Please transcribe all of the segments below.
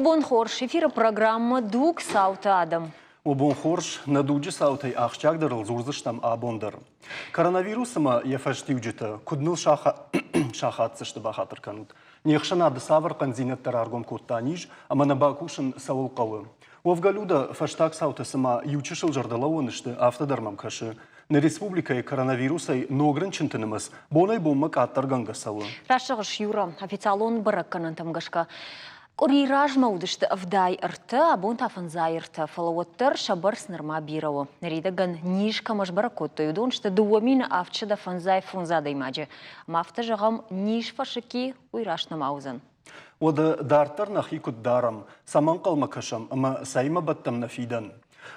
Обон хорш, эфира программа «Дуг Саута Адам». Обон хорш, надуджи саутай ахчагдырыл зурзыштам абондар. Коронавирусыма ефаштивджита, кудныл шахатсышты бахатыр канут. Нехшана дысавыр канзинеттар аргом куртаниж, ама на бакушын савулқалы. Овгалюда фаштак саутасыма ючышыл жардалауынышты автодармам кашы. На республикай коронавирусай ногрынчынтынымыз, бонай боммак аттарганга савы. Рашығыш юра, официалон баракканын тамгашка. Курираж маудышты авдай ырты, абон тафанзай ырты, фалауаттыр шабар снырма бирау. Наридаган нишка маш баракотты, юдон, что дуамина авчада фанзай фунзадай маджи. Мафта жағам ниш фашики уйрашна маузан. Ода дартар нахикут дарам, саман қалма кашам, ама сайма баттам нафидан.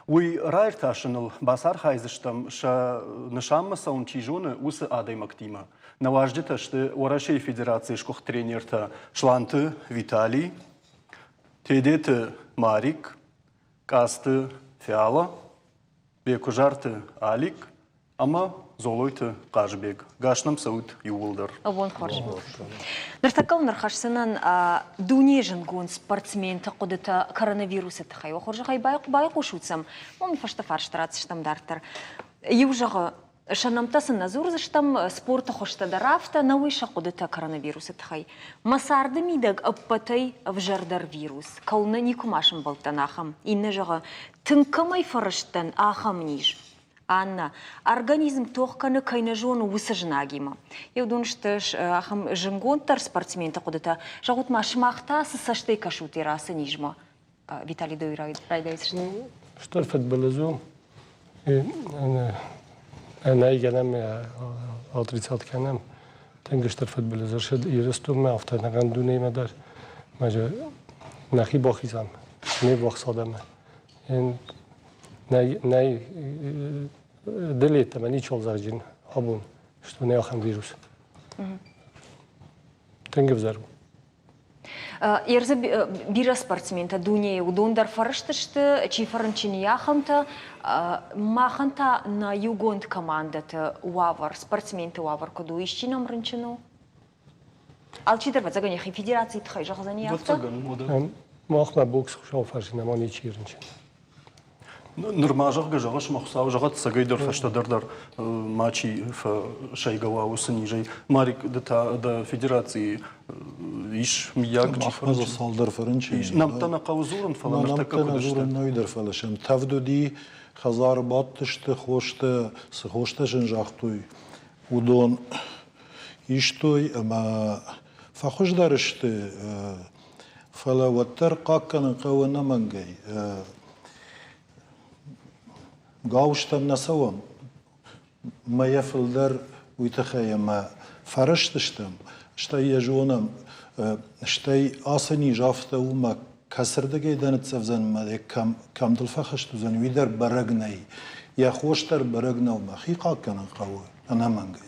Уй райрташыныл басар хайзыштам, ша нышамма саун чижоны усы адай мактима. На важдеташты Орашей Федерации шкох тренерта Шланты Виталий, Тедеты Марик, Касты Фиала, Бекужарты Алик, ама Золойты Кажбек, Гашнам Саут Ювылдар. Обон хорш. Нартакал нархашсынан дунежен гон спортсмен тақудыта коронавирусы тахай. Охоржа хай байку шутсам. Мон фашта фарштратсыштам дартар. Южага шанамтасын назурзыштам спорта хошта дарафта науиша кудыта коронавирусы тахай. Масарды мидаг аппатай вжардар вирус. Калны никумашым балтанахам. Инны жага тынкамай фарыштан ахам ниж. Анна, организм тоққаны кайнажуыны усы жынагима. Еудуныштыш ахам жынгонтар спортсмен тақудыта жағут машымақта сысаштай кашут ирасы нижма. Виталий Дойрайдайсышты. Что футболизу? Она и генем отрицательным. Тенгештер футболизу. Шед ирестум афта наган дунейма дар. Мажа нахи бахизам. Не бахсадам. Nej, det lite, men inte alls argin. Abon, что не ахам вирус. Тенге взору. Ерза бира спортсмента дуне удондар фарыштышты, чи фарынчини яхамта, маханта на югонд командата уавар, спортсменты уавар коду ищи нам рынчину. Алчидер в загоне федерации тхай жахзани яхта? Махма бокс шауфаршина мани чирынчин. Нормажах гажагаш махсав жагат сагайдар фаштадардар матчи в шайгава усынижай. Марик да федерации иш мияг махмаза салдар фарынчи. Намтана қаузурын фалан намтана қаузурын нойдар фалашам. Тавдуди хазар баттышты хошты схошты жынжақтуй. Удон иштой ама фахождарышты фалаваттар қаққаны қауына мангай. Гауштам насавам, моя филдер уйтахая ма фарыштыштам, что я жонам, что асани жафта ума касырдыгай даныцавзан ма кам дылфахашту зан видер барагнай, я хоштар барагнау ма хикакканан қауы, анамангай.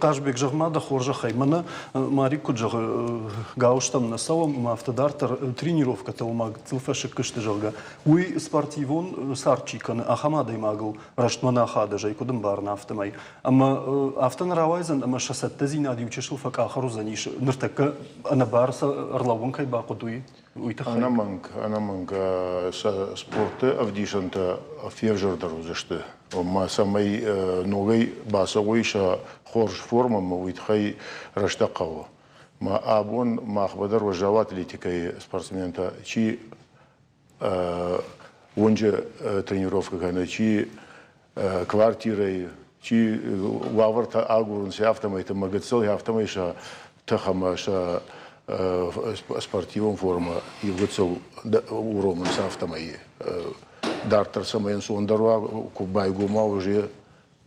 Кажбек жагмада хоржа хаймана Марик куджаг гауштам насавам ма автодартар тренировката умаг цилфашик кышты жага. Уй спортивон сарчиканы ахамадай магыл раштмана хада жай кудым барна автомай. Ама автон равайзан ама шасатта зинади учешил фак ахару заниш ныртакка ана барса арлавункай бакудуй. Анаманг спорты авдишанта февжардару зашты. Ма самай новый басовойша хорш форма мавитхай раштакава. Ма абон махбадар вожават литикай спортсмента чи онже тренировка гана чи квартирой чи ваварта агурун се автомайта магацел автомайша тахамаша спортивом форма и выцел уромом с автомайе. Дартар самаен сондарва кубай гума уже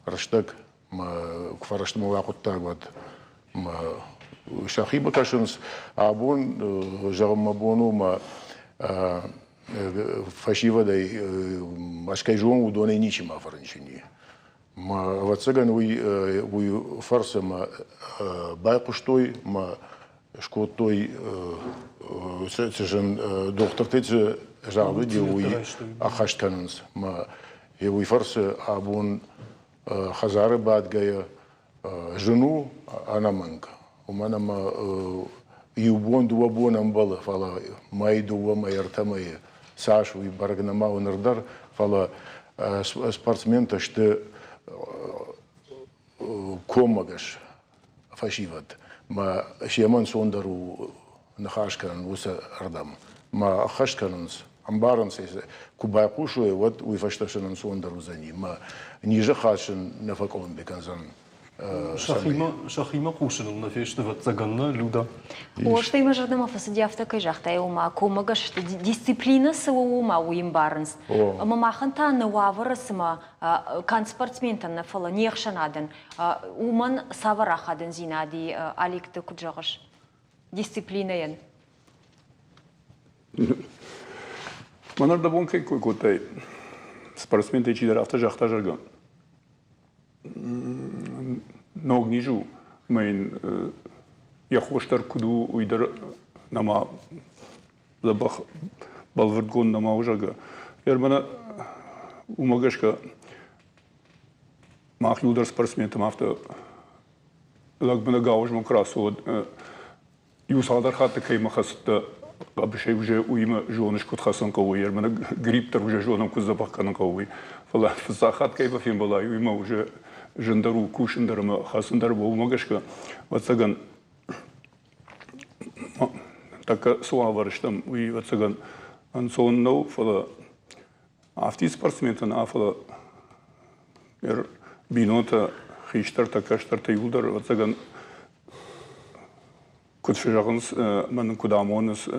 раштак кфараштму вакуттар вот шахиба кашунс абон жагмабону ма фашива дай ашкайжон удоне ничима фаранчини ма вацаган уй фарсама байкуштой ма шкотой сежен доктор тыцы жалуй уй ахаштанс ма и уй фарсы абон хазары бадгая жену анаманка у меня يوبون دوا بون أمبلا فلا ماي دوا ما يرتمي ساش ويبرجنا ما ونردر فلا спортсмен تشت كومجش فشيفت ما شيمان سوندرو نخاش كان وسا أردم ما خش كاننس أمبارن سيس كوباي قوشوي ود ويفشتشن سوندرو زني ما نيجا خاشن نفقون بكنزن شخيمة قوشن النفيش تفت زغنا لودا Ошта има жадама фасадиафта кажахта е ума комагаш дисциплина са ума уим барнс. Ама маханта на вавара сама кан спортсмента на фала ниехшанаден. Уман саварахаден зинади аликта куджагаш. Дисциплина ен. Манар да бонкай кой котай спортсменте чи драфта жахта жарган. Ног нижу майн я хоштар куду уйдар нама забах балвыргон нама ужага. Ермана умагашка мах юдар спортсментам авто лагбана гауж красу юсадар хатта кайма хаста Абшей уже уйма жонышку тхасан кауи, ермана гриптер уже жонам кузабах канан кауи. Фала фсахат кайба фим была, уйма уже жендару кушендарма хасандар болмагашка. Ватсаган така суаварштам уй ватсаган ансон нау фала афти спортсментан афала ер бинота хиштар такаштар тайулдар ватсаган كنت في جاغنس من كدامونس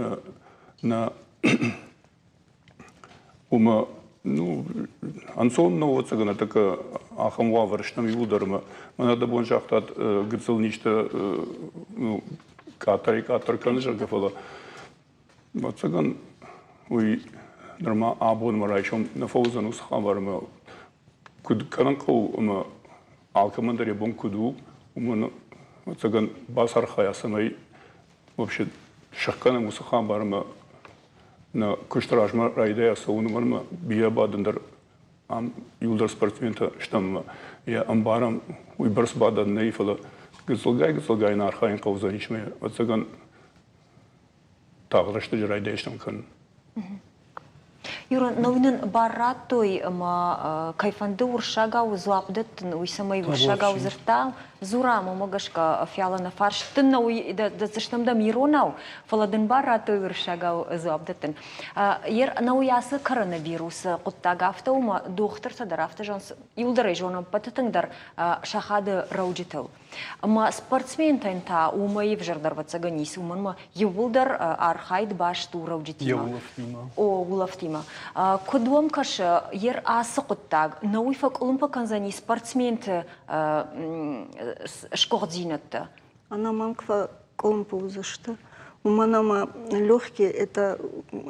نا وما نو انصون نو وتسغنا تك اخم وافرشتم يودرما من هذا بون جاختات قتل نيشتا نو كاتر كانجر كفلا وتسغن وي نرما ابون مرايشم نفوزنوس خبرما كد كانكو ما алкомандер бон куду ومن وتسغن باسر خيا سمي вообще шахкана мусахан барма на куштражма райдая саунумарма бия бадандер ам юлдар спортсмента штам я амбарам уйбарс бадан нейфала гызылгай на архаин каузаничме ватсаган таграшты райдая штам кан Юра, новинен баратой ма кайфанды уршага узлапдет уйсамай уршага узырта зура момагашка фиала на фарш тынна уй да заштам да миронау фаладен баратой уршага узлапдетен ер на уясы коронавирус куттагафта ума доктор тадарафта жонс юлдары жонам пататыңдар шахады раудител ма спортсмен тайнта умай вжардар ватсаганис уманма юлдар архайд баш ту раудитима о улафтима кодуам каш ер асы куттаг науифак улумпа канзани спортсменты шкординатта. Она мамка колумпуза что. У манама легкие это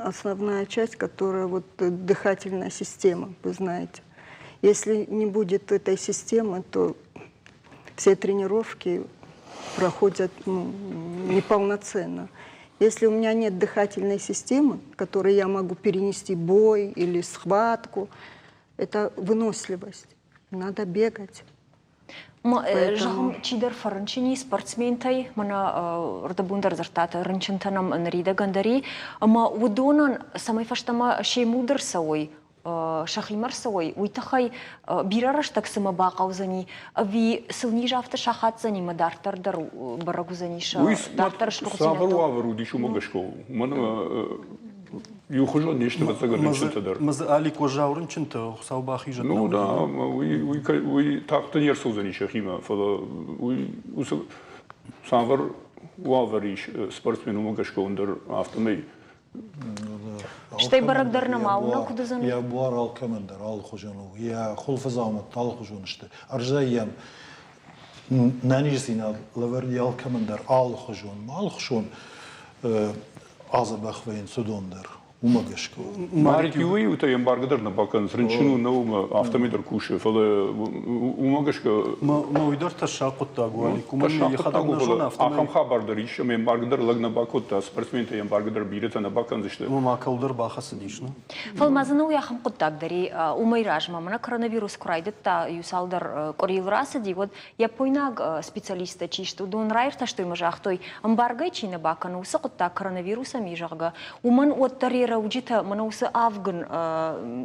основная часть, которая вот дыхательная система, вы знаете. Если не будет этой системы, то все тренировки проходят неполноценно. Если у меня нет дыхательной системы, которой я могу перенести бой или схватку, это выносливость. Надо бегать. Жахам чидер фарнчини спортсментай мана рдабундар зартата рынчынтанам нрида гандари ама удонан самай фаштама шеймудер савой шахимар савой уйтахай бирараш так сама бақаузани ви сылнижавта шахатзани мадартар дару барагузаниша дартар шкуртинату сабару авару дишу магашко мана يخرجوا نيشت بتسجل مز علي كوجاورن كنت خصاو باخي جدا نو دا وي تاقتن يرسوزني شخيمة فلا وي سافر وافريش سبورتسمن ومقشكو اندر افتمي شتي برقدر نماونا كده زن يا بوار الكمندر الخجونو يا خلف زامت الخجون شتي ارجايام نانيجسينا لفردي الكمندر الخجون ما الخشون أزبخ وين سودوندر умагашко. Марик Юи у тебя эмбаргадер на бакан, сренчину на автомедр куши, фала умагашка. مويدر تشاقط تاغوالي كومن يخدم نجون Ахам хабардар еще эмбаргадер лагна бакота, спортсменты эмбаргадер бирета на бакан зашли. ما كولدر باخس ديشنا فالمازنو يا خم قطاق دري وميراج ما منا коронавирус كرايدت تا يسالدر قريل راس دي ود يابويناغ специалиста чишто дон райрта что има жахтой эмбаргай чина бакану сقطا коронавируса мижага ومن وتريرا وجيتا منوس افغن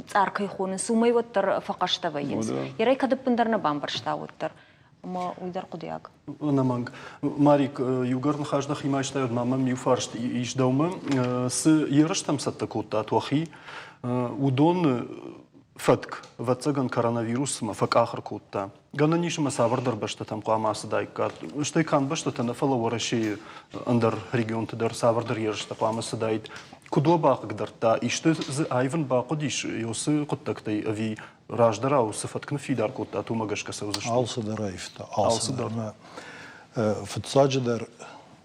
царкай хонын сумай وتر فقشتا вайенс يراي кадыппындарна бамбаршта وتر ما уйдар кудяг أنا مانج ماريك يوغرن خارج دخي ما يشتغل ماما ميوفارشت إيش دوما س يرشتم ستكوتا توخي ودون فتك واتسجن كوروnavirus ما فك آخر كوتا قلنا نيش ما سافر در بشت تم قام أصداي كات اشتى كان بشت تنفلا ورشي أندر ريجيون تدر سافر در يرشت قام أصداي كدوا باق قدر تا إشتى ز أيفن باقديش يوس قطكتي أبي راجدرا وصفتك نفي دار كوتا تو ما جش كسوزش Алсыдар айфта, алсыдар. Фытсаджыдар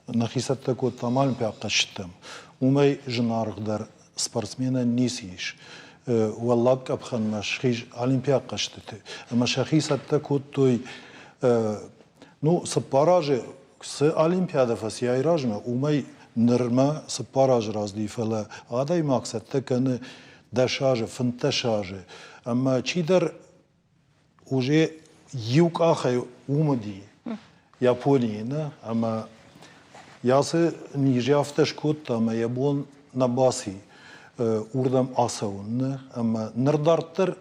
нахисатта кот тамаль пяқаштым. Умай жынарғдар спортсмена нисиш. Валлак абхан машхиж олимпиак каштыты. Машахисатта кот той ну с параже с олимпиада фас яйражма умай нырма с параж раздифала. Адай максатта каны дашаже фанташаже. Ама чидар уже юг ахай умади Японии, на, ама ясы ниже автошкот, ама ябон на баси урдам асаун, ама нардартер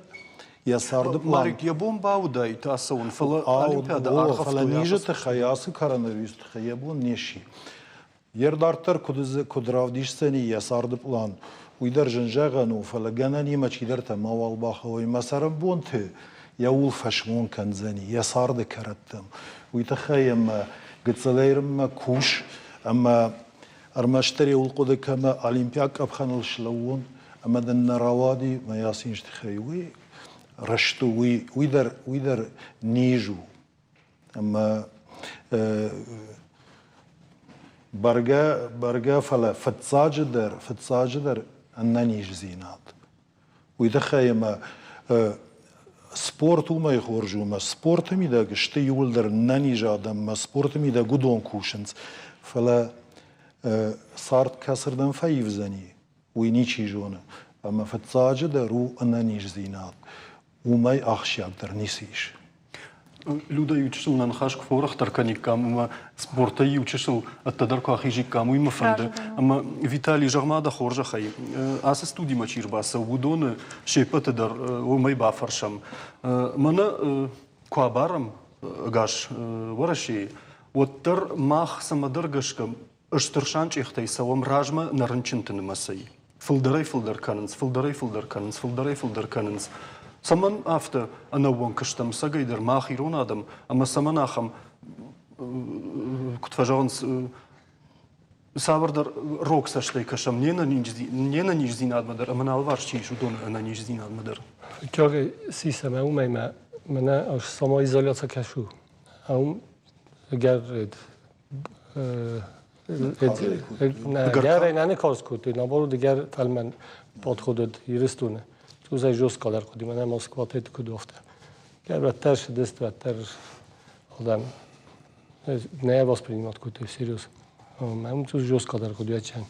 ясарды план. ماريك يبون باودا يتاسون فلا أولمبيادا فلا ниже تخياسي коронавирус تخيابون نشي. يردارتر كدراوديشتني ясарды план. ويدر جنجاغنو فلا جناني ما تشيدرت ما والباخوي مثلا بونت ياول فشمون كان زني يسارد كرتم ويتخيم قد صغيرم كوش اما ارمشتري والقود كما اولمبياك ابخن الشلون اما دن روادي ما ياسينش تخيوي رشتو ويدر نيجو اما برقا فلا فتساجدر أننيش زينات ويدخيما سبورت وما يخرجوا ما سبورت ميدا قشتي يولدر ناني جادم ما سبورت ميدا قدون كوشنز فلا صارت كسر دم فايف زني وينيشي جونا أما فتساجدر أننيش زينات وما يأخشي أقدر نسيش Люда учишил на нахашк форах тарканикам, ама спорта и учишил от тадарко ахижикам, има фанде. Ама Виталий Жагмада хоржа хай. Аз студи мачир баса удон шепа тадар умай бафаршам. Мана куабарам гаш вараши. Оттар мах самадыргашкам ыштыршанч ихтай савам ражма нарынчынтыны масай. Фылдарай фылдар канынс. Саман афта أنا وانكشتم سجيدر ما خيرون آدم أما سمن آخم كنت فجأنس سافردر روك سشتي كشم نينا نيجزين آدم در أما نالوارش چیش ودون أنا نيجزين آدم در. جاگه سیستم اومای من از سما ایزولیات کشو اون گرد نه گرد نه کارس کردی نبارو دیگر فلمن باد خودت یرستونه تو زای جوز کار کردی من مسکو تیت کدوفته گر بدتر شد است بدتر آدم نه باز پریمات کردی سریوس من تو جوز کار کردی چند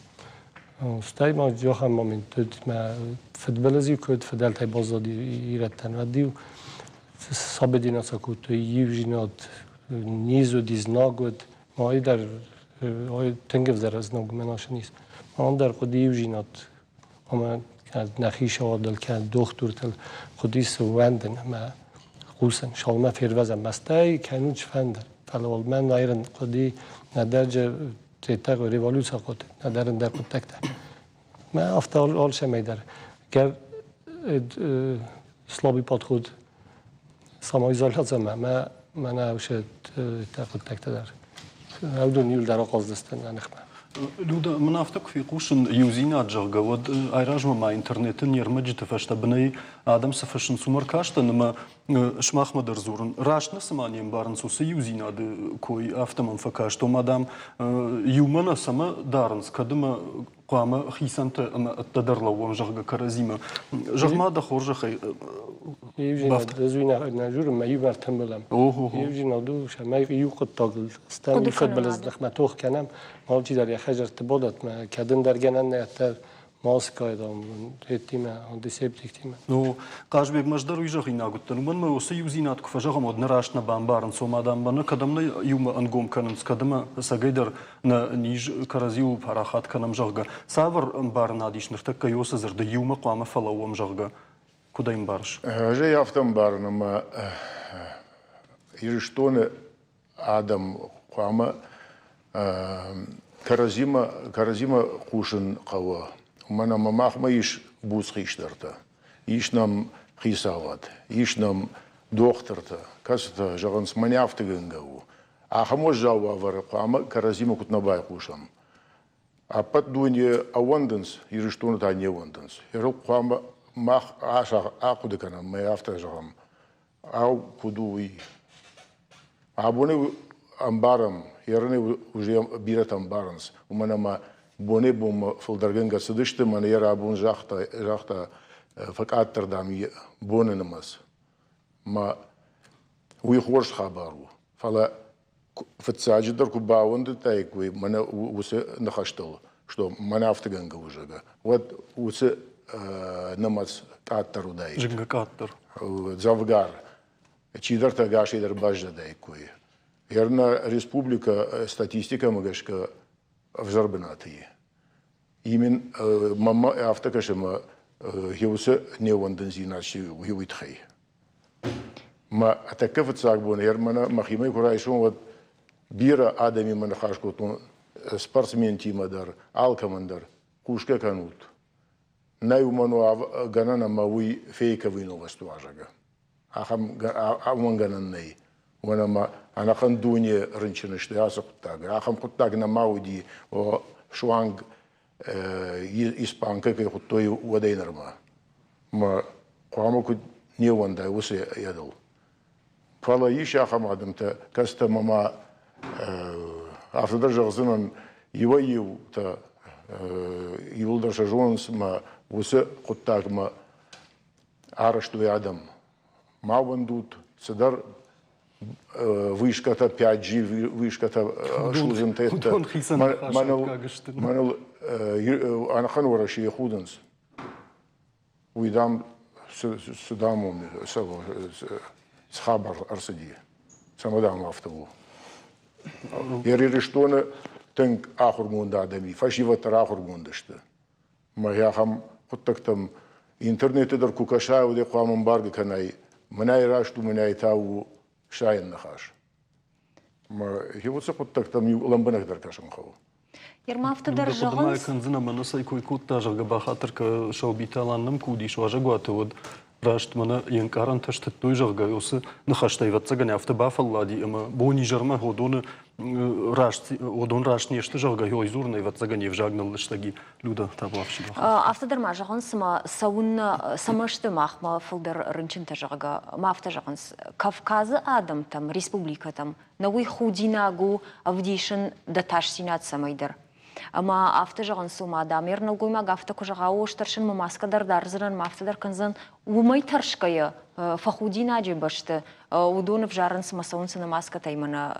استای ما جا هم من تو ما فوتبال زیو کرد فدال تای بازدی ایرتن و دیو سابدینا سکوت تو یوجینات نیزو دیز نگود ما ای در تنگف در از نگو مناش نیست ما در خودی یوجینات اما نخیش آدل که دختر تل خودی سوندن ما خوسن شالما فیروزم مستای کنوچ فندر فلال من وایرن خودی ندرج تیتر و ریوالوس خود ندارن در خود تکتر ما افتال آل شمی در گر سلابی پاد خود سامای زالات ما نوشد در خود تکتر در اودو نیول در آغاز دستن نخمه Люда, من أفتك في قوشن يوزينا جرجا ود أيراجما مع إنترنت نيرمج تفشت بني آدم سفشن سمر كاشتا نما شماخ مدر زورن راش نسماني مبارن سوسي يوزينا د كوي أفتم فكاشتو مادام يومنا سما دارنس كدما قامة خيسانت التدرلو ومجرد كرزيمة جرما دخور جخي يجينا دزوينا نجور ما يبر تملم يجينا دو شما يوقت تاقل استان يفضل الزخمة توخ كنام ما بجي در يخجر تبادت ما كدن در جنان نهتر ماسك ايضا تيما انتيسيبتيك تيما نو قاش بيك مجدر ويجخي ناقطن ومن ما وسيوزينات كفجر مود نراشنا بامبارن سو مادام بنا كدمنا يوم انقوم كنن كدما سجيدر نيج كرزيو باراخات كنم جرجا سافر امبارنا ديش نرتك يوس زرد يوم قام فلو مجرجا كودا امبارش جاي افتم بارنا ما يرشتون آدم قام كرزيما قوشن قوا ومنا مماخ ما يش بوس خيشترتا يش نم خيساوات يش نم دوخترتا كاستا جغنس منيافت جنجو آخموش جاوا ورقام كرزيما كتنا باي قوشم أبد دوني أوندنس يرشتون تاني أوندنس يروق قام ماخ عاشا أقود كنا ما يافت جغم أو كدوي أبوني أمبارم يرني وجي بيرة أمبارنس ومنا ما بوني بوم فلدرجنجا سدشت من يرى بون جاختا فقات تردامي بون نمس ما ويخورش خبرو فلا فتساجدر كوباوند تايكوي من وس نخشتل что من أفتجنجا وجاga вот وس نمس كاتر وداي جنجا كاتر زافجار чидер тагаши дер бажда дайкуи Ерна республика статистика магашка в Зарбинатии. Именно мама автокашема хиусе не вандензиначи хиуитхей. Ма атакафт сагбон ермана махимай курайшон вот бира адами манахашкотун спортсмен тимадар алкамандар кушка канут. Найуману ганана мауи фейковый новостуажага. Ахам ганан ней. ونما أنا خندوني رنشنش لهذا قطع أخم قطع نماودي وشوانغ إسبان كي قطوي ودينرما ما قاموا كد نيوان دا وسي يدل فلا يش أخم عدم تا كست ماما أفضل جغزنا يويو تا يولدر شجونس ما وسي قطع ما عرشتو عدم ما وندوت صدر вышка-то 5G, вышка-то шузем-то это. Манул анаханура ши худенс. Уйдам судамом схабар арсади. Самодам автову. Ерили что на тенк ахурмунда адами. Фашиватар ахурмундашта. Маяхам хуттактам интернете дар кукаша уде қуамын барга канай. Манай рашту манай тау شاين نخاش ما هي وثقت تكتم لمبنك دركاشم خو يرما افتدر جغنس ما كان زنا منسا يكون كوتا جغ بخاطر كشو بيتالان نم كودي شو جغوات ود راشت منا ينكارن تشت توي جغ يوس نخاش تاي واتسغن افت بافلادي اما بوني جرما هودون راشت ودون راشت نيشت جغ يو يزورني واتسغن يفجاغنل لشتاغي لودا تابوافشي افتدر ما جغنس ما سون سمشت ماخ ما فلدر رنچن تجغ ما افتجغنس كافكاز ادم تم республика там نوي خوديناغو افديشن دتاشسينات سمايدر اما افتجغن سوما دامير نوغوما غافتا كوجغاو شترشن ماسكا دردارزرن مافتدر كنزن ومي ترشكايا فخودينا جبشت ودون فجارن سماسون سن ماسكا تايمنا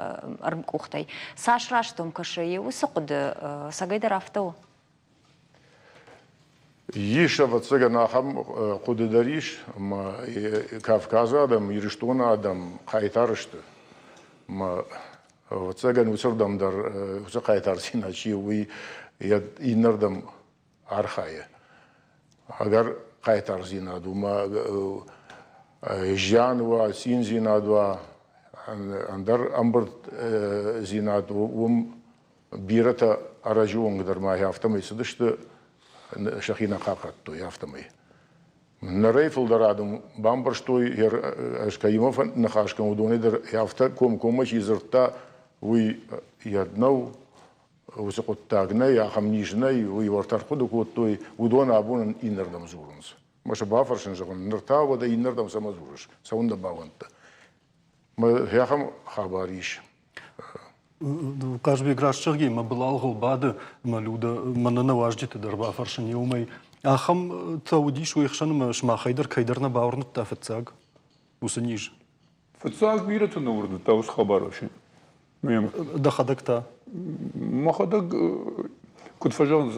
ارمكوختاي ساش راштом кашей وسقد ساغيدر افتو يشا واتسغن ахам قودداريش ما كافكازا адам يرشتونا адам خايتارشت ما واتسغن وسردم در وسقايتارسينا شي وي ينردم архая اگر قايتارزينا دوما جانوا سين زينادوا اندر امبر زينادو وم بيرتا اراجون در ما يافتمي سدشت شخينا قاقتو يافتمي نريفل درادم بامبرشتوي هر اشكايموف نخاشكم ودوني در يافتا كوم يزرتا وي يدنو وسقطاغنا يا خمنيجناي وي ورتر خدكوتوي ودون ابون انردم زورنس مش بافرشن جون نرتا ودا انردم سمازورش سوندا باونت ما هيخم خباريش Каждый гражданский мы был алгол бады, мы люди, мы на наваждите дарба фаршин юмой. Ахам таудиш уихшан мы шмахайдер кайдерна баурнут тафцаг. Усаниж. فتصاق بيرة نورد تاوس خبر شيء مهم Да хадакта. ما خدك كنت فجأة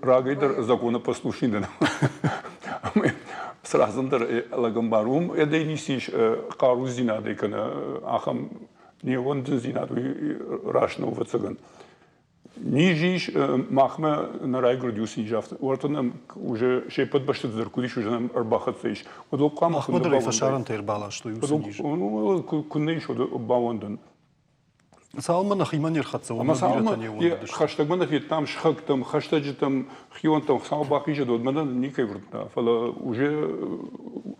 راجيدر زكونا послушный да сразу дер лагамбарум я да не сиш карузина да кана ахам не он зина да рашно в цаган Нижиш махме на райградиуси жафт. Ортонам уже шепот баштет зеркудиш уже нам арбахатсейш. Вот кам Ахмад райфашаран тербала, что юсиниш. Ну куннейш вот баунден. Салма на химанир хатса. Ама салма я хаштагмана там шхак там хаштаджи там хион там салбахиже дод мадан никай вртна. Фала уже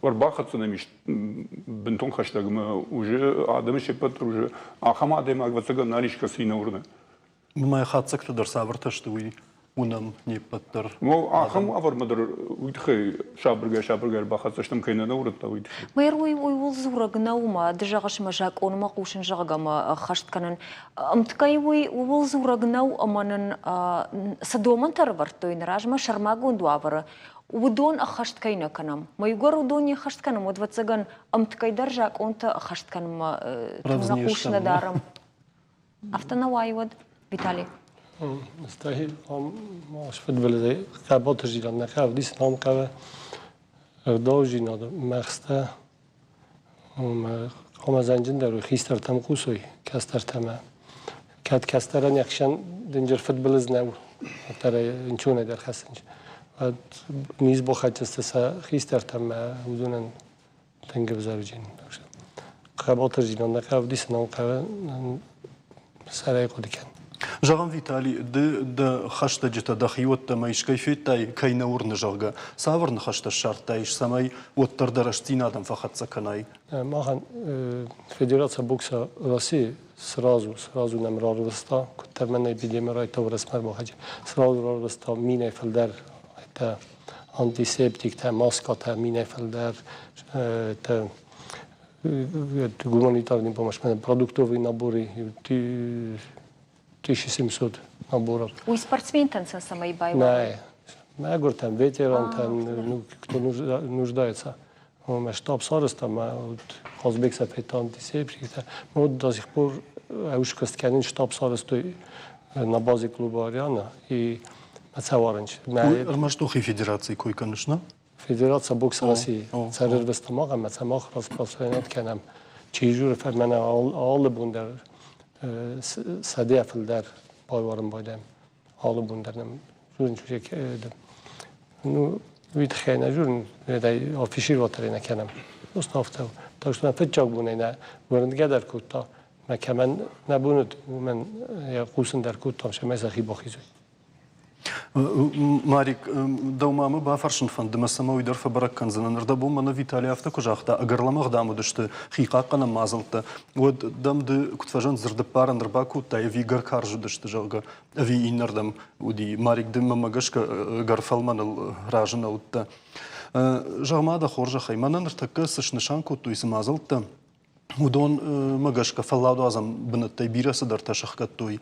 арбахатса намиш бентон хаштагма уже адам шепот уже ахама адам агвацага наришка сина урна. ما يخاطسك تقدر صابرته شتوي ونم نيبتر. مو آخم أفر مدر ويدخل شابرجر بخاطر شتم كينا نورت ويد. ما يروي ويولزورق نوما دجاغش مجاك أون ما قوشن جاغا ما خشت كنن أمتكايوي ويولزورق نو أمانن سدومن ترورتوين راج ما شرماغون دوابر ودون أخشت كينا كنم ما يقول ودون يخشت كنم ودفتسجن أمتكاي درجاك أنت أخشت كنم نقوشنا دارم. أفتنا ود Виталий. Стахи, маш футболе, кабот жиран, на кав дис нам кав, дожи над махста, кама занжин дару хистар там кусой, кастар тама, кастаран якшан денжер футбол знал, таре инчуне дар хасанж, ад низ бохачеста са хистар там удунан тенгев заржин, кабот жиран, на кав дис нам кав, сарай кодикан. جاغم فيتالي د خشت جتا دخيوت تمايش كيفيت تاي كاينور نجاغا سافر نخشت الشرط تايش سماي وتر درشتين ادم فقط سكناي ماخن فدراسيا بوكسا روسي сразу нам рарвста куттермен эпидемия это расмер бахач сразу рарвста мине филдер это антисептик та маска та мине филдер та гуманитарный помощь продуктовые наборы 1700 наборов. У спортсмен танца самой байва. Не, я говорю, там ветеран, там, кто нуждается. Мы штаб сарас там, вот Озбек сапет антисептик, мы вот до сих пор аушкастканин штаб сарас той на базе клуба Ариана и Мацаваранч. Армаштохи федерации кой, конечно. Федерация бокса России. Царир вестамага, Мацамах распространять канам. Чижур фермана all бундер صديق الدار باورم بودم حالا بوندرم جورن چوشه که نو وید خیلی جورن دای آفیشی رو تری نکنم دوست نافته داشت من فکر بونه نه ورندگه در کوتا من کمان نبوند من یا قوسن در کوتا شما زخی باخیزوی Марик, даумамы бафаршын фандыма самой дерфа бараккан зананырда бу мана Виталий авто кожахта агарламах дамы дышты хикаккана мазылты. Вот дамды кутфажан зырды парандыр баку та вигар каржы дышты жалга ви иннардам уди Марик дымма магашка гарфалманыл ражына утта. Жагмада хоржа хаймананыр такка сышнышанку туйсы мазылты. ودون مجاشك فلادو أزم بنت تبيرة صدر تشخكت توي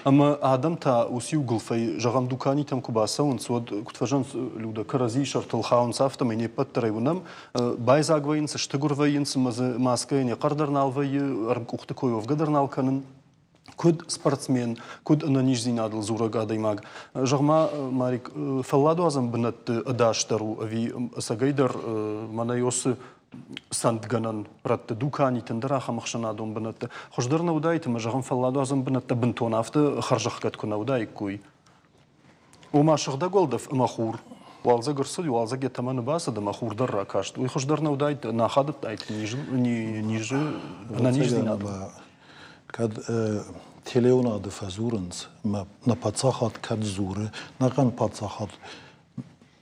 أما عدم تا وسيو قلفي جغم دكاني تم كباسة ونسود كنت فجأة لودا كرزي شرط الخاون صافت ما ينبت تريونم بايزاق وين سشتغر وين سمز ماسكين يقدر نالوي أربك أخت كويوف قدر نالكنن كود سبورتسمين كود أنانيش زينادل زورا قادي ماغ جغما ماريك فلادو أزم بنت أداشترو أبي سجيدر منايوس سندگانن رد دوکانی تندرا خمخشنا دون بنت خوشدار نودایت مجرم فلادو ازم بنت بنتون افت خرجخ کت کنه ودای کوی و ما شخدا گلدف مخور والزا گرسل والزا گتمان باس دم مخور در راکاشت و خوشدار نودایت ناخدت ایت نیج نانیج دیناد کد تليونا دفازورنس ما نبتصاخات كد زوره نقن بتصاخات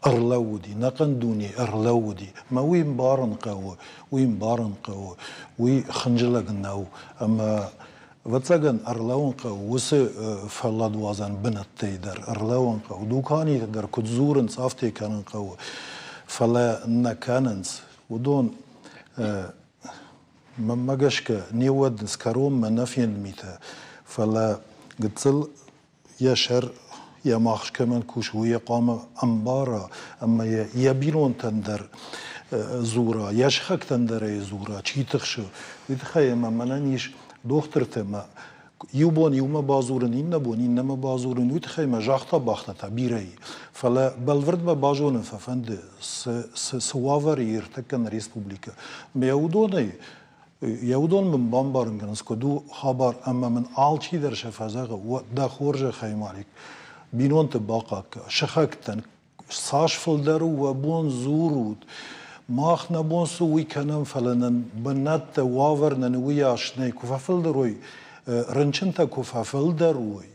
أرلودي نقن دوني أرلودي ما وين بارن قوة وي خنجلة جناو أما وتسجن أرلون قوة وس فلاد وازن بنت تيدر أرلون قوة دوكاني تدر كتزورن صافتي كانن قوة فلا نكاننس ودون ما قشكا نيود نسكروم ما نفين ميتا فلا قتل يشر يا ماخش كمان كوش ويا قام أمبارا أما يبينون تندر زورا يشخك تندر زورا چی تخشو ويتخيل ما منانيش دختر تما يوبون يوم بازورن إن نبون إنما بازورن ويتخيل ما جاختا باختا تبيري فلا بالورد بباجون ففند سوافر يرتكن ريسبوبليكا يودون من بامبارن كنس كدو خبر أما من عالشي در شفازاغ ودا خورج خيمالك بينون تباقاك شخكتن ساش فلدرو وبون زورود ماخ نبون سوي كنم فلنن بنات وافر ننويا شني كوفا فلدروي رنشنتا كوفا فلدروي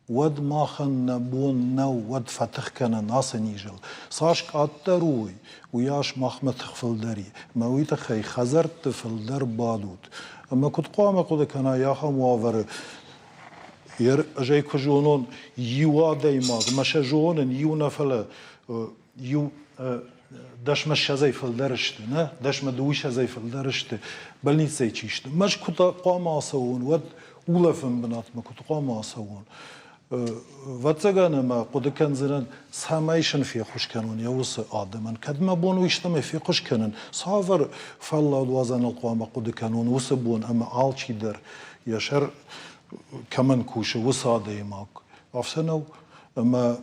ود ماخن نبون نو ود فتخ كان ناس نيجل ساش قاتروي وياش ماخ متخفل دري ما ويتخي خزرت فلدر بادود اما كنت قام قد كان ياخا موافر ير جاي كجونون يوا دايما مشا جونن يو نفلا يو داش مش زي فلدرشت نه داش مدويش زي فلدرشت بل نيت زي تشيشت مش كنت قام اسون ود ولفن بنات ما كنت قام اسون واتساغانا ما قد كان زنان سامايشن في خوش كانون يوس آدمان كدما بون ويشتم في خوش كانن صافر فلا دوازن القوام قد كانون وسبون اما آلشي در يشر كمان كوش وصادي ماك افسنو اما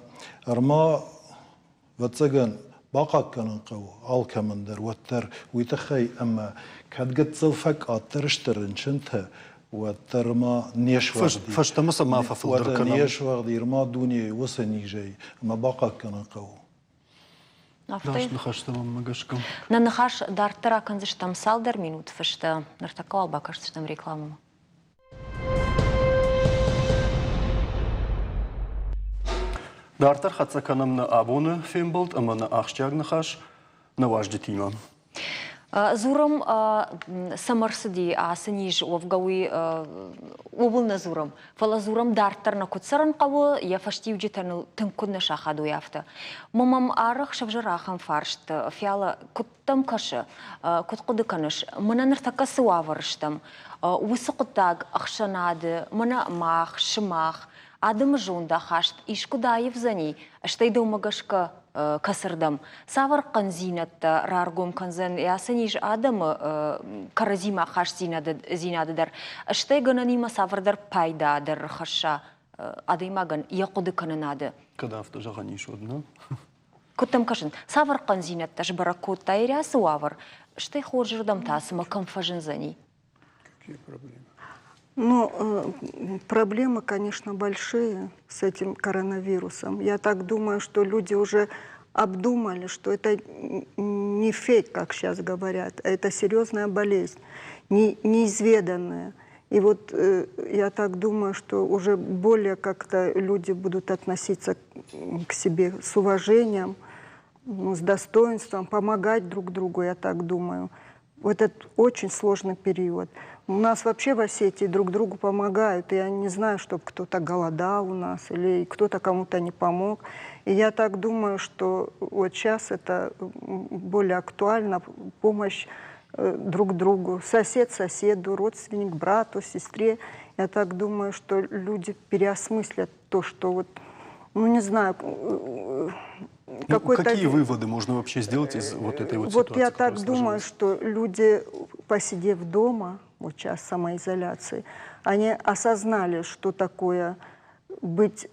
ارما واتساغان باقا كانن قو آل كمان در واتر ويتخي اما كد قد صلفك آترشترن شنتها وترما نيش وغدي فشتمس ما ففلدر كنم نيش وغدي رما دوني وسني جاي ما باقا كان قو داش نخشتم ما قشكم نخش دارترا كنزشتم سالدر минут فشتا نرتقال باكرشتم رекламу. دارتر خدسا كنم نا أبونا فيمبلد أما نا أخشتياغ نخش نواجد تيما زورم سمرسدي عسنيج وفقوي وبلنا زورم فلا زورم دارترنا كتسرن قوة يفشتي وجيتنا تنكدنا شاخدو يافتا مامام آرخ شفجراخم فارشت فيالا كتم كش كت قد كنش منا نرتكا سوافرشتم وسقطاق أخشناد منا ماخ شماخ آدم جوندا خاشت إيشكو دايف زني أشتي دومغشكا كسردم سافر قنزينة رارغوم كنزن ياسنيج آدم كرزيما خاش زينة در أشتي غناني ما سافر در بايدا در خشا آدم غن يقود كنناد كدافت جغني شودنا كتم كشن سافر قنزينة تجبركوت تايريا سوافر أشتي خورج ردم تاسما كم فجن زني Ну, проблемы, конечно, большие с этим коронавирусом. Я так думаю, что люди уже обдумали, что это не фейк, как сейчас говорят, а это серьезная болезнь, неизведанная. И вот я так думаю, что уже более как-то люди будут относиться к себе с уважением, с достоинством, помогать друг другу, я так думаю. В этот очень сложный период. У нас вообще в Осетии друг другу помогают. Я не знаю, чтобы кто-то голодал у нас или кто-то кому-то не помог. И я так думаю, что вот сейчас это более актуально, помощь друг другу. Сосед соседу, родственник брату, сестре. Я так думаю, что люди переосмыслят то, что вот, ну не знаю, какие выводы можно вообще сделать из вот этой вот ситуации? Вот я так думаю, что люди, посидев дома, вот сейчас самоизоляции, они осознали, что такое быть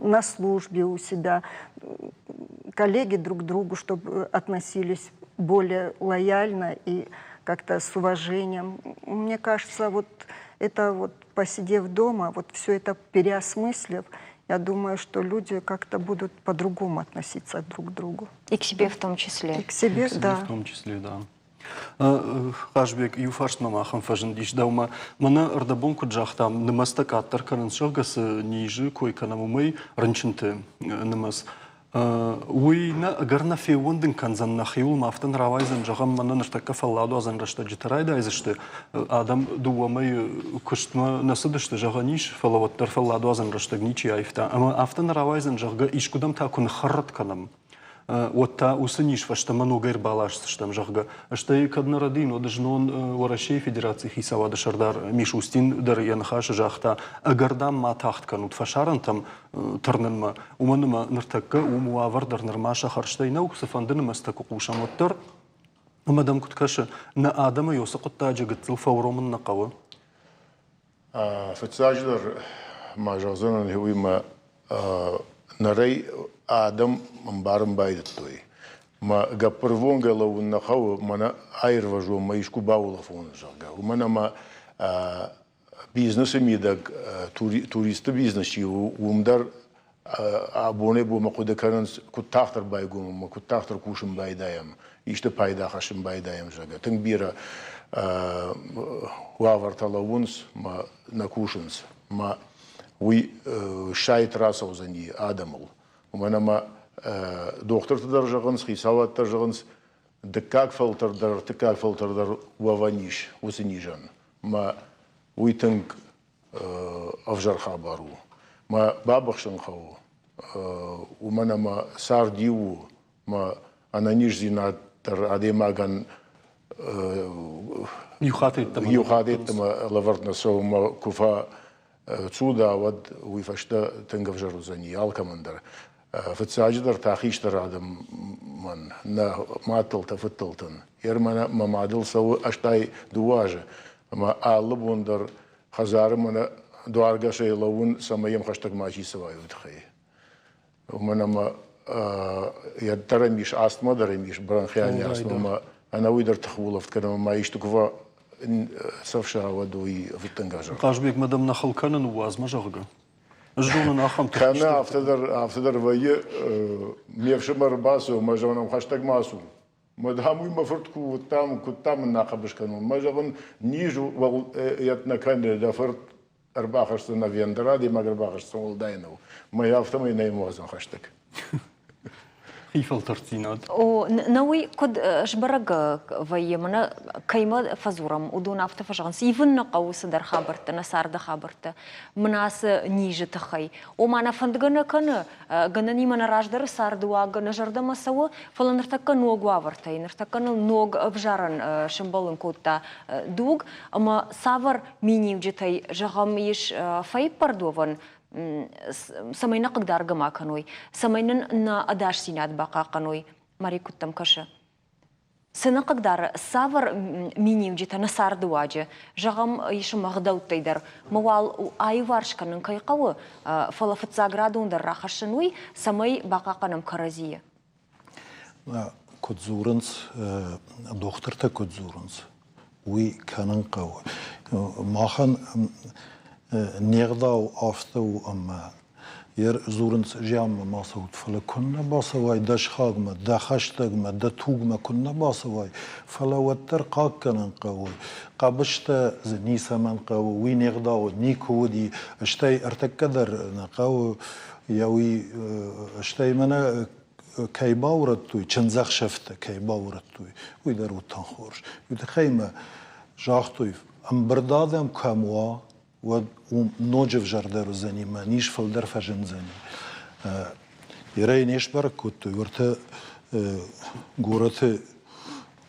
на службе у себя, коллеги друг к другу, чтобы относились более лояльно и как-то с уважением. Мне кажется, вот это вот посидев дома, вот все это переосмыслив, я думаю, что люди как-то будут по-другому относиться друг к другу. И к себе в том числе. И к себе, да. В том числе, да. Хашбек, юфашт мамахам фажен диш даума. Мана ардабон куджахтам намастак аттар караншагас нижи кой канамумай ранчинте намас. وينا أجرنا في وندن كان زن خيول ما فتن روايزن جغم من نرتكب فلادو أزن رشت جتراي ده إزشت آدم دوامي كشت ما نصدشت جغنيش فلوتر فلادو أزن رشت جنيشي عيفتا أما أفتن روايزن جغ إيش قدام تأكون خرط كلام Отта усыниш фашта много балаш штам жахга. Аштай каднарадин одажнон Ворашей Федерации хисавада шардар Мишустин дар янхаш жахта агардам ма тахт канут фашарантам тарнанма уманма нартакка умуавар дар нармаша харштайна усафандын мастаку кушамоттар мадам куткаша на адама йосақутта жагатл фауромын нақава. Фатсаждар мажазанан хуима нарей Адам мбарм байдет той. Ма гапырвонга лавун нахау мана айрважу маишку баулафон жага. Умана ма бизнес мидаг туристы бизнеси умдар абоне бу макуда каранс куттахтар байгум ма куттахтар кушым байдаям. Иште пайда хашым байдаям жага. Тың бира ваварталавунс ма накушынс. Ма уи шайт расаузани адамыл. Умана ма доктор тадержагынс, хисават тадержагынс, декак фильтр ваваниш, усинижан. Ма уитынг авжарха бару. Ма бабахшын хау. Умана ма сардиу, ма ананиш зинатар адемаган юхатеттама лавартна соу ма куфа цуда вад уифашта тынгавжару зани алкамандар. Фатсаждар тахиштар адам ман на матылта фыттылтын. Ермана мамадыл сау аштай дуажы. Ма аллы бондар хазары мана дуарга шейлавун самаем хаштаг мачи саваю тхай. Мана ма я тарамиш астма дарамиш бронхиальный астма. Она уйдер тхвулов, когда ма иштуква совша воду и вытангажа. Кажбек мадам нахалканын уазма жагга. Ждуна нахам. Кана автодар вае мевшимар басу мажанам хаштаг масу. Мадам уй мафртку там нахабышкану. Мажан нижу вал ятна канде дафрт арбахашта на вендради магрбахашта улдайнов. Моя автомой на ему азан хаштаг. Хифалтартинад. О, науи код жбарага вайемана кайма фазурам удун авто фажанс ивен нақаусы дар хабарта насарда хабарта мнас ниже тахай. О мана фандгана кана гана нимана раждар сардуа гана жарда масава фаланартака ног ваварта инартака ног обжаран шимбалын котта дуг ама савар минив житай жагам иш фай пардован самайна қыгдар гама каной, самайнын на адаш синят бақа каной, мари куттам каша. Сына қыгдар савар минив жита насар дуаджи, жағам еші мағдауттайдар, мауал ай варшканын кайқауы, фалафытса градундар рахашынуй, самай бақа қанам каразия. Кодзурынс, докторта кодзурынс, уй канын қауы. Махан نقداو آفتو اما زورنس جام ما صوت فلا كنا باصواي داش خاغما دا خشتغما دا توغما كنا باصواي فلا وتر قاكن قوي قبشت زنيسا من قوي وي نقداو نيكودي اشتي ارتكدر نقاو يوي اشتي منا كي باورتوي چنزخ شفته كي باورتوي وي درو تنخورش يتخيم جاختوي ام بردادم كاموا و نوجف جردر زنی ما نیش فلدر فجن زنی. یرای نیش برک کت ورته گورته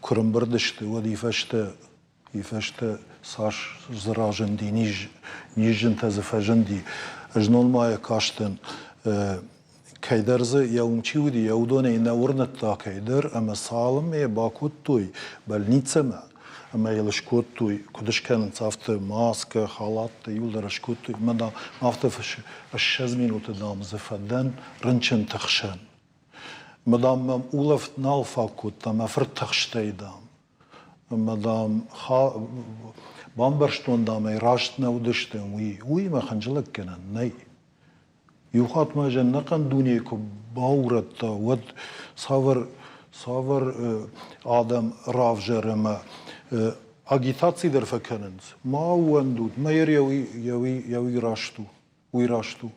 کرم بردشته و دیفشته ساش زراجندی نیجن تز فجندی اجنال مای کاشتن کیدرزه یا چیودی یا ودونه این ورنت تا کیدر اما سالم باکوت توی بل نیتسمه. اما يلشكوت توي كدش كان صافت ماسك خالات يولدر شكوت توي مدا مافت فش الشزمين وتدام زفدان رنشن تخشن مدام اولف نالفا كوت ما فرت تخشتي دام مدام بامبرشتون دام راشتنا ودشتن وي ما خنجلك كان ني يوخات ما جنقن دنيكو باورت ود صاور آدم راف جرما agitacji der verkennens. Ma uendut, ma jawi rashtu, ui rashtu.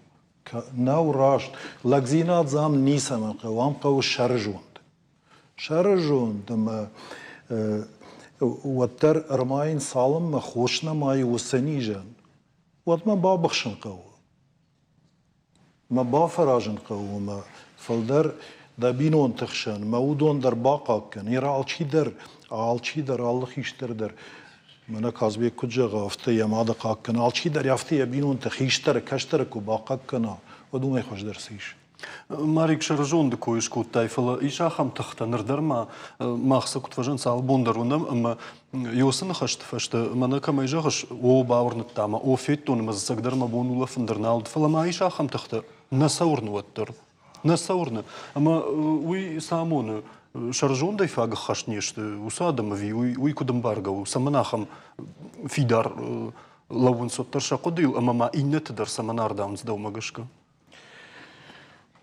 Nau rasht, lagzinat zam nisam qawam qaw sharjund. Sharjund ma watter armain salam ma khoshna ma yusanijan. Wat ma babakhshin qaw. Ma ba farajan qaw ma فالدر دا بینون تخشن مودون در باقا کن یرا alçı der Allah işler der mana kazbe kujja gafte ya ma da qakken alçı der yafte ya binun te xişter kaşter ku baqakkana o dumay xoş dersiş Марик Шаржон de koish ku tayfala isha ham taxtanır derma maqsa kutvajın sal bondarunam ama yosın xaşt faşta mana kamay jagış o bavrnıt tama o fetton mazsagdarma bonula fındırnald fala ma isha ham taxta nasawrnu wattır nasawrnu ama uy samonu Шаржон дай фага хашнешты, усадамови, уй кудамбаргау, саманахам фидар лавун соттарша кодил, амама иннет дар саманардаунс даумагашка.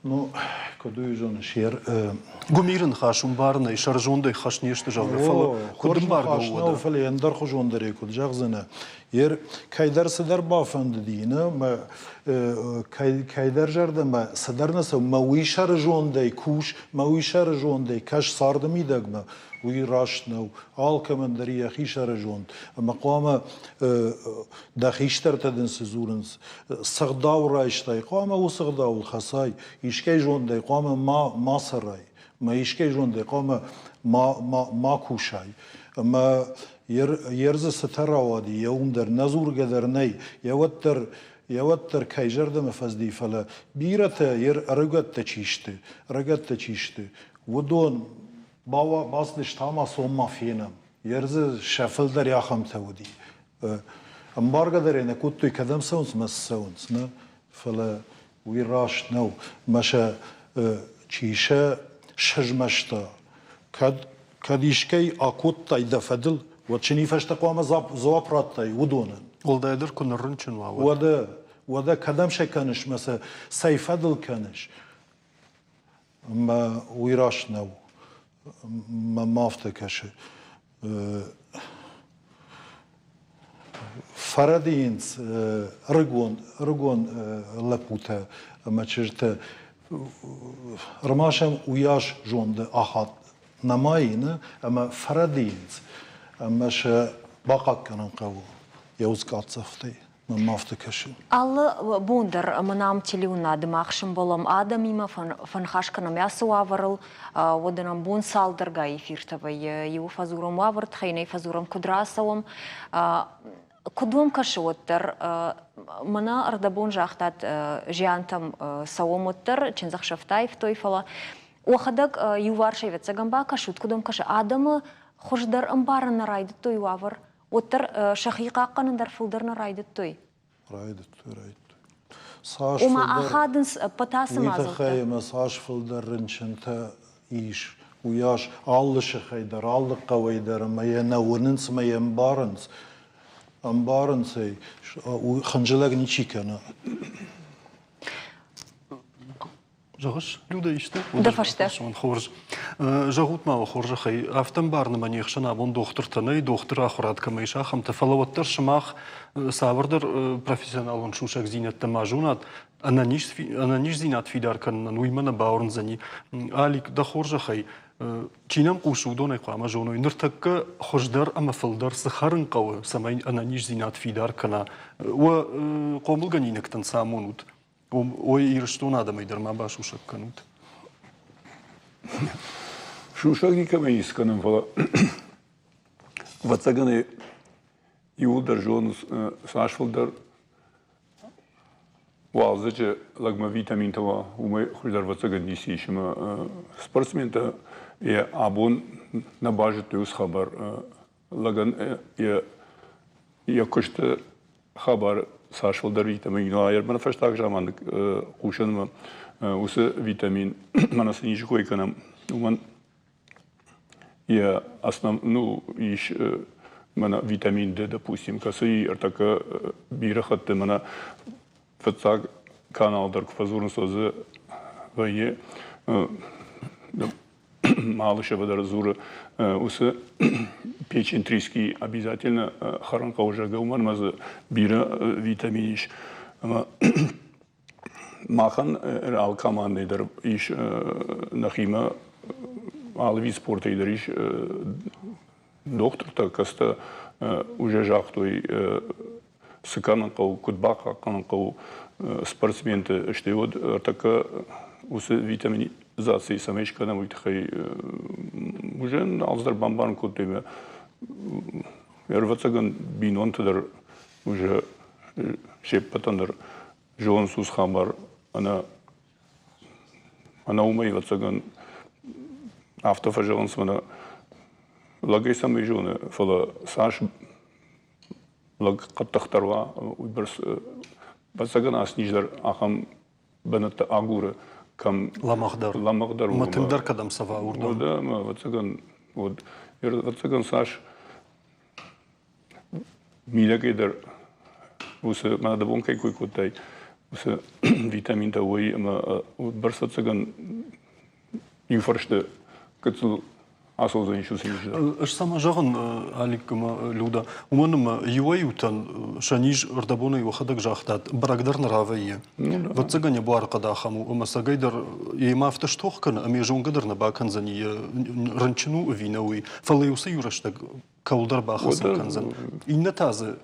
Ну, кодуй жон шер Гумирен хашум барна и шаржон дай хашнешты жавгафала. Кудамбаргау хашна фали эндар хожон даре куд жагзана. Yer kaydar sadar bafand dine ma kaydar jarda ma sadar nasa ma wishar jonday kush ma wishar jonday kash sardmi dagma wi rashna al kamandari khishar jond ma qama da khishtar tadin sizurns sagdaw raishtay qama u sagdaw khasay ishkay jonday qama ma saray ma ishkay jonday qama ma kushay ma يرز ستراودي يوم در نزور قدر ني يوتر كايجر دم فزدي فلا بيرة رجت تشيشت ودون باوا باصدش تاما صوما فينا يرز شفل در ياخم تودي امبار قدر انا كنت كدم سونس مس سونس نا فلا ويراش نو مشا تشيشا شجمشتا كديشكي اكوت تايدا فدل وتشني فاش تقوم زواب راتي ودونا والدايدر كن الرنشن واو ودا كدم شكانش مثلا سيفدل كانش ما ويراش نو ما مافتكش فردينز رجون لبوتا ما تشرت رماشم وياش جوند أحد نماين أما فردينز أماش باقا كان قوي يوز قات صفتي من مافتكش Аллы бондар манам телеуна дымақшым болам адам има фанхашканам ясы ваварыл оданам бон салдырга эфиртавай его фазурам ваварт хайнай фазурам кудрасавам кудум кашуоттар мана ардабон жахтат жиантам савомоттар чензах шафтаев тойфала уахадак юваршевет цагамба кашут кудум каша адамы خجدر أمبارنا رايدت توي وافر وتر شخيقة قنندر فلدرنا رايدت توي رايدت وما أخادنس بتاس مازل ويتخيم ساش فلدر رنشنتا إيش وياش الله شخيدر الله قويدر ما ينوننس ما ينبارنس أمبارنسي خنجلق نيشي كنا Жагыш, люда иште. Да фаште. Хорж. Жагут мау хоржа хай. Автом барны мани хшана бон доктор таны, доктор ахурат камайша хам тафалаваттар шмах савардыр профессионал он шушак зинат тамажунат. Ананиш зинат фидар каннан уймана баурн зани. Алик да хоржа хай. Чинам кушу донай қама жоной. Ныртакка хождар ама фылдар сахарын қавы. Самай ананиш зинат фидар кана. Уа қомылганинектан самонут. Ой, и что надо, мой дермаба шушак канут. Шушак никому не сканем вала. Вацаганы и удар жон сашфалдар. Валзаче лагма витамин това умай хождар вацаган диси шима спортсмента и абон на баже той хабар лаган я кошта хабар сашфалдар витамин, но я mana фаш так жаман кушанма усе витамин mana снижу койканам уман я основ ну иш mana витамин D допустим касы артака бирахатты mana фацак каналдар фазурн созы вае мало шевадар зура усе печень триски обязательно харанка уже гауман мазы бира витаминиш махан ал командайдар иш нахима алви спортайдар иш доктор такаста уже жахтой сыканын кау кутбака канын кау спортсменты штевод така усе витамин зацей самеч канам уйтхай уже алздар бамбан кутыме ервацаган бинон тыдар уже шеппатандар жонсуз хамар она умай вацаган автофажеланс мана лагай самый жоны фала саш лаг каттахтарва уйберс вацаган асниждар ахам баната агура кам ламахдар матындар кадам сава урдан да вацаган вот вацаган саш милягейдар усы мана бон кай кой котай усы витамин та ой ма барсацаган юфаршты кыцыл асыл занчу синжда сама жағын аликма люда уманым юайтан шаниж рдабона и вахадак жахтат брагдар наравае вацагане буар кадахаму умасагайдар ема автоштохкан ами жонгадр на бакан зани ранчину винауи фалеуса юраштак каулдар бахасан канзан инна тазы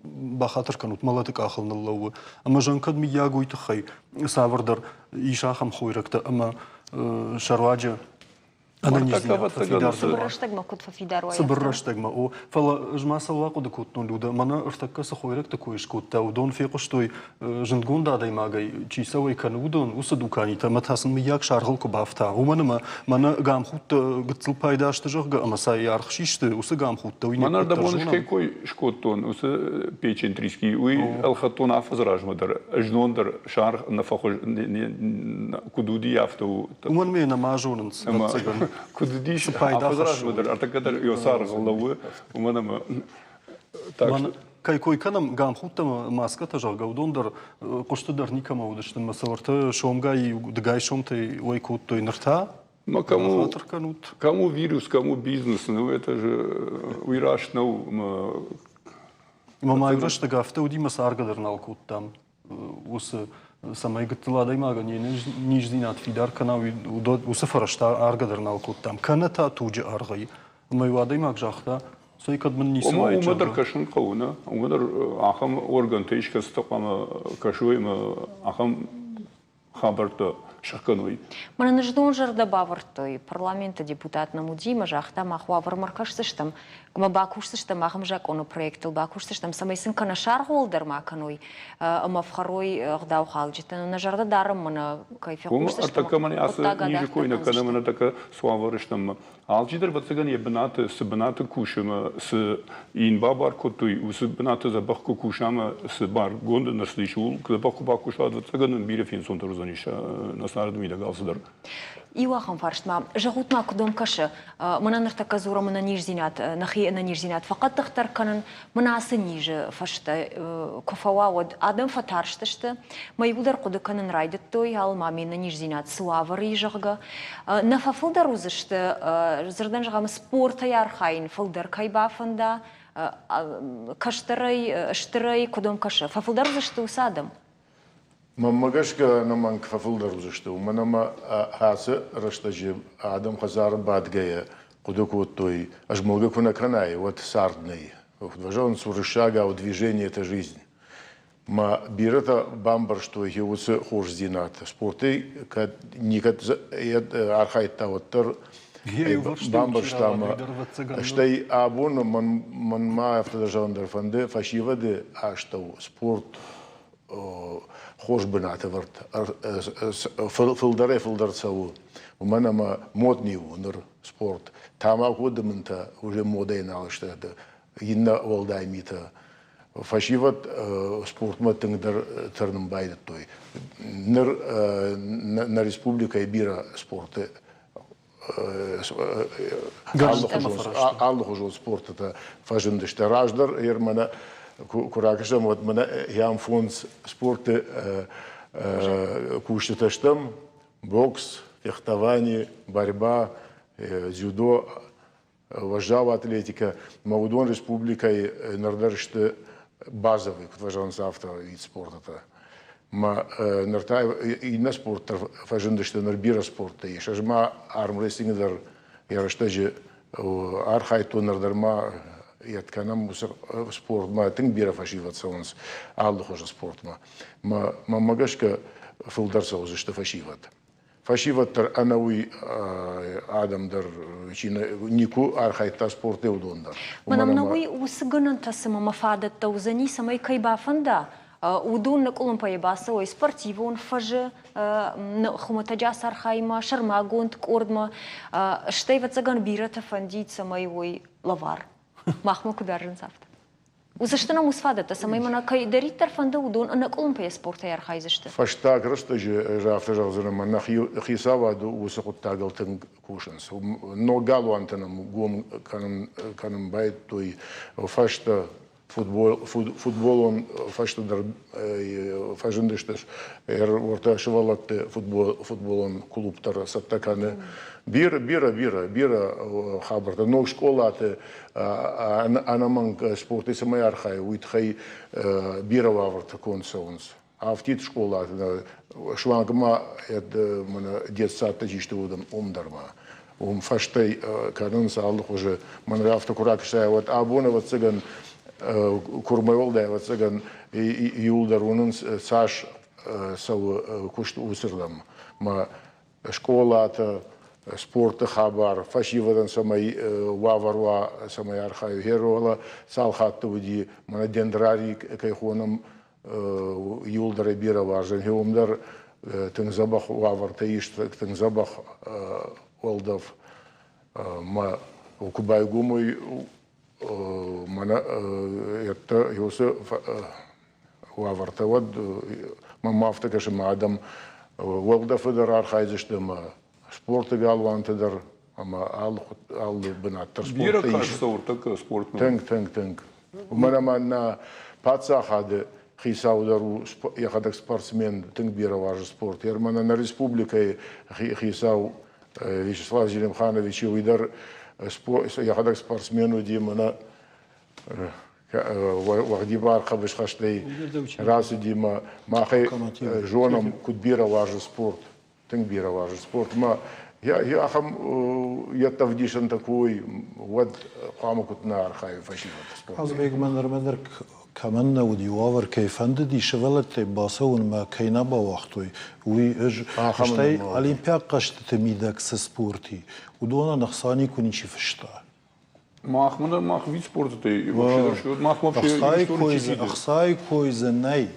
бахатыр канут малатык ахылныллауы ама жанкад ми ягуйты хай савардар ишахам хойракта ама шарваджа أنا نيجي صبرشتك ما كنت في دار ويا صبرشتك ما أو فلا جماعة سواق وده كنت نلوده ما أنا ارتكا سخويرك تكويش كنت ودون في قشتوي جندقون دا ما جاي شيء سوي كانوا ودون وصدوا كاني تما تحسن مياك شارهل كبافتا وما أنا قام خود قتل بايداش تجرق أما ساي يارخشيشت وسقام خود توي ما أنا دبونش كي شكوتون وس بيتشين تريسكي وي الخطون عفز راج مدر أجنون در شارخ نفخ كدودي يافتو ومن مين ما جوننس كدوديش عفز مدر أرتكدر يسار غلوه ومن ما так كاي كوي كانم قام خوتا ماسكة تجار قودون قشت در نيكا ما ودشت مسورتا شوم جاي دقاي شوم تي ويكوت توي نرتا ما кому вирус, кому бизнес, ну это же уйраш, ну ما يقولش تقافته ودي مسار قدر نالكوت تام وس سماي قلت لا دايما غني نيج دينات في دار كنا وسفرشتا ارقدر نالكوت تام كانتا توجي ارغي ما يوادي ما جاختا سوي قد من نسوي ومدر كشن قونا ومدر اخم اورغان تيش كستقام كشوي ما اخم خبرت شكنوي ما نجدون جرد باورتوي парламента депутат на мудима жахта махвавар маркашсыштам кма бакушсыштам ахым жакону проектыл бакушсыштам самайсын кана шарголдер макануй ама вхарой гдау халжитан на жарда дарым мына кайфе кушсыштам артакамани асы ниже койна кана мына така суаварыштам алжидер бацаган ебнаты сбнаты кушама с ин бабар котуй усбнаты за бахку кушама с бар гонда наслишул кда бахку бакушат бацаган бире финсон тарзаниша насардми да галсыдар إيواهم فرشت ما جهوت ما كدوم كشة منا نرتكز زورا منا نيجزينات نخي إن نيجزينات فقط تختار كنن منا عسنيج فشت كفوا ود آدم فتارشتشت ما يقدر قد كنن رايدت توي هال ما مين نيجزينات سوافر يجعجا نففلدر وزشت زردن جام سبورت يارخاين فلدر كاي بافندا كشتري كدوم كشة ففلدر وزشت وسادم مماغشكا نمان كففلدر وزشتو منما هاسه رشتجي ادم خزار بادغيه قدوكوتوي اجملга كنا канай вот сардный вожон сурышага у движение это жизнь ма бирата бамбар что евусы хождинат спорты как никат архайта вот бамбар штама штай абон ман ма автодержандер фанде фашиваде а что спорт خوش بناته ورد فلدر سووا ومن ما مودني ونر سبورت تاما قد من تا وجه مودين على شتى ينا والداي ميتا فشيفت سبورت ما تقدر ترنم بايد توي نر республика يبيرا سبورت الله خجول سبورت تا فاجندش تراجدر يرمنا كراكشم вот من ям фонд спорта куштаташтам бокс, фехтование, борьба, дзюдо, важава атлетика. Маудон республикой нардаршты базовый, важан завтра вид спорта. Ма нартай и на спорт важандышты нарбира спорта. И шажма армрестлингдар яраштажи архайту нардарма ятканам спорт ма тингбира фашиваться онс алды хожа спорт ма магашка филдарса уже что фашиват فشيفتر أنا وي آدم در نيكو أرخيتا سبورتي ودوندر منامنوي وسجنن تسمى مفادة توزني سمي كي بافندا ودون نقولن باي باسا وي سبورتيفون فج نخمة تجاسر خايمة شرماغون تقوردما شتيفت سجن بيرة فنديت سمي وي لافار ماخمو كدارجن سافت وزشتنا مسفادة سمي منا كي دريت ترفندا ودون نقولن باي سبورتي أرخاي زشت فشتاك رستج جافت جازنا من خيساوا دو وسقط تاجل تن كوشنس نو قالوا أنتنا قوم كانم بايت توي وفشتا فوتبولون فاشت در فاجندشتش ورتا شوالت فوتبولون клуб тар саттаканы бира хабарда ног школаты анаман спорт исмай архай уитхай бира ваврта консонс а в тит школаты швангма это мана детсата жиште удам умдарма фаштай канун салдык уже мана автокурак шай вот абона вот цыган Курмайол да вот цыган юлдар унын саш сау кушт усырлам ма школата спорта хабар фашивадан самай ваварва самай архаю герола салхатты уди мана дендрари кайхонам юлдар бира важен геомдар тыңзабах ваварта иш тыңзабах олдов ма кубай гумой мана это юсы ваварта вот мамафта кашем адам волда федерар хайзештем спорты галвантедер ама ал бинаттар Бира спорта кажется, вот такая спорт. тынг мана манна паца хады хисаудару яхадак спортсмен тынг бира важный спорт ермана на республикой хисау Вячеслав Зелимханович уйдар яхадак спортсмену Димана вагдибар хабыш хаштей разу Дима махай жонам кудбира важный спорт тынгбира важный спорт ма я хам я тавдишен такой вот хамукут на архай фашиват спорт Азбек منر كمان ودي وافر كيفند دي شغلت باسون ما كينا بوقتوي وي اج شتي اولمبياد قشت تميدك سبورتي ودونا نخساني كوني شي فشتا Мах вид спорта ты вообще вообще اخساي كويز ناي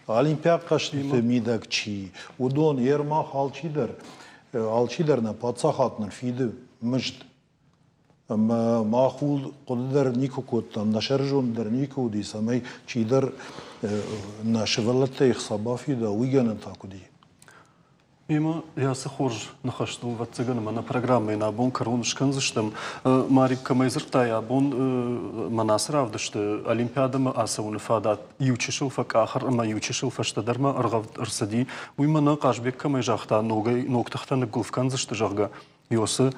اولمبياد قشت تميدك چي ودون يرما حالچيدر نا пацахатнер фиды مجد اما معقول قدر نيكو كوت نشرجون در نيكو دي سمي چيدر نشغلت يخصبا في دا ويجن تاكو دي Има, я се хорж нахашту в цыгана на программе на бон карун шканзыштым. Мари камайзыртай а бон манасрав дышты олимпиадама асауны фадат ючишыл факахар ама ючишыл фаштадарма аргав арсади. Уйма на кашбек камайжахта ноктахтаны гулфканзышты жага. Йосы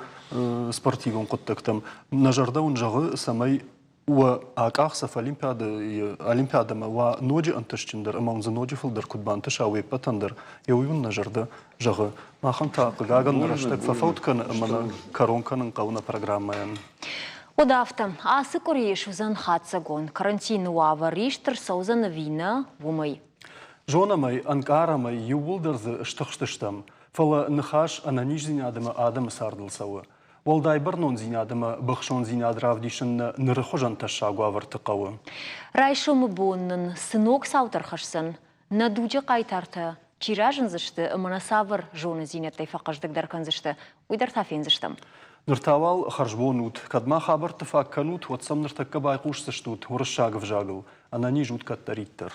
спортивон коттактам. Нажарда он жагы самай وأكاخسف أولمبيادا ما ونوجي أنتشتندر أما ونز نوجي فلدر كتبان تشاوي بتندر يويون نجردا جغ ما خنتا قاعن رشتك ففوت كان أما كارون كان نقونا برنامج Удавта, а сыкуриш узан хатсагон, карантин уавариш терсаузан вина вумай. Жона май, анкара май, ювулдерз штахштыштам. Фала нахаш ананиждин адам сардылсауы. Волдай барнон зинядама бахшон зинядрав дишен нырхожан ташагу авартыкавы. Райшом боннын сынок саутархашсын, надуджа кайтарта, чиражын зышты, ымана савыр жоны зиняттай фақаждык даркан зышты, уйдар тафен зыштым. Ныртавал харжбонут, кадма хабар тыфакканут, ватсам ныртакка байкуш зыштут, урышагов жагыл, анани жут каттариттер.